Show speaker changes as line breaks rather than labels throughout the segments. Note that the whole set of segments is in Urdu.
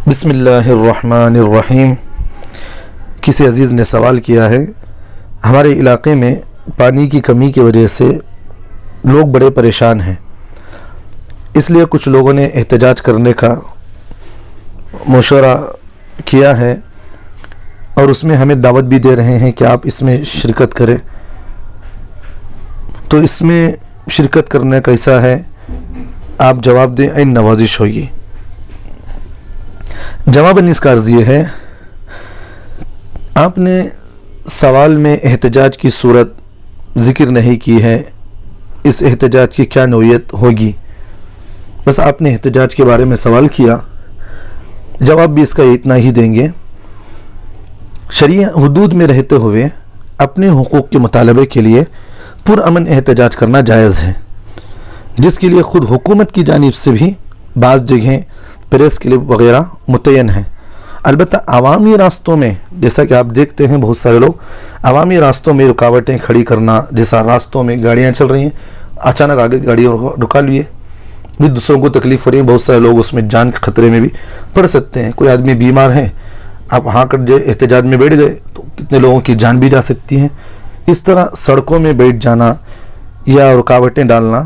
بسم اللہ الرحمن الرحیم۔ کسی عزیز نے سوال کیا ہے، ہمارے علاقے میں پانی کی کمی کی وجہ سے لوگ بڑے پریشان ہیں، اس لیے کچھ لوگوں نے احتجاج کرنے کا مشورہ کیا ہے اور اس میں ہمیں دعوت بھی دے رہے ہیں کہ آپ اس میں شرکت کریں۔ تو اس میں شرکت کرنے کا ایسا ہے، آپ جواب دیں، این نوازش ہوگی۔ جواباً اس کا عرض یہ ہے، آپ نے سوال میں احتجاج کی صورت ذکر نہیں کی ہے، اس احتجاج کی کیا نوعیت ہوگی، بس آپ نے احتجاج کے بارے میں سوال کیا، جواب بھی اس کا اتنا ہی دیں گے۔ شرعی حدود میں رہتے ہوئے اپنے حقوق کے مطالبے کے لیے پرامن احتجاج کرنا جائز ہے، جس کے لیے خود حکومت کی جانب سے بھی بعض جگہیں پریس کلپ وغیرہ متعین ہیں۔ البتہ عوامی راستوں میں، جیسا کہ آپ دیکھتے ہیں بہت سارے لوگ عوامی راستوں میں رکاوٹیں کھڑی کرنا، جیسا راستوں میں گاڑیاں چل رہی ہیں، اچانک آگے گاڑی رکا لیے، بھی دوسروں کو تکلیف ہو رہی ہے، بہت سارے لوگ اس میں جان کے خطرے میں بھی پڑ سکتے ہیں۔ کوئی آدمی بیمار ہے، آپ وہاں کر جو احتجاج میں بیٹھ گئے تو کتنے لوگوں کی جان بھی جا سکتی ہیں۔ اس طرح سڑکوں میں بیٹھ جانا یا رکاوٹیں ڈالنا،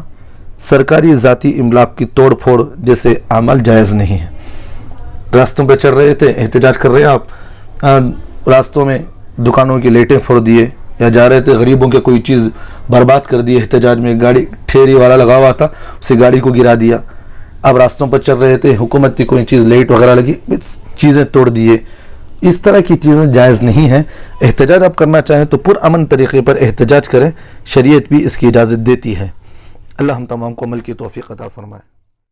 سرکاری ذاتی املاک کی توڑ پھوڑ جیسے اعمال جائز نہیں ہے۔ راستوں پہ چل رہے تھے، احتجاج کر رہے ہیں آپ، راستوں میں دکانوں کی لائٹیں پھوڑ دیے، یا جا رہے تھے غریبوں کے کوئی چیز برباد کر دی، احتجاج میں گاڑی ٹھیری والا لگا ہوا تھا، اسی گاڑی کو گرا دیا۔ اب راستوں پر چل رہے تھے، حکومت کی کوئی چیز لائٹ وغیرہ لگی، چیزیں توڑ دیے، اس طرح کی چیزیں جائز نہیں ہیں۔ احتجاج آپ کرنا چاہیں تو پرامن طریقے پر احتجاج کریں، شریعت بھی اس کی اجازت دیتی ہے۔ اللہ ہم تمام کو عمل کی توفیق عطا فرمائے۔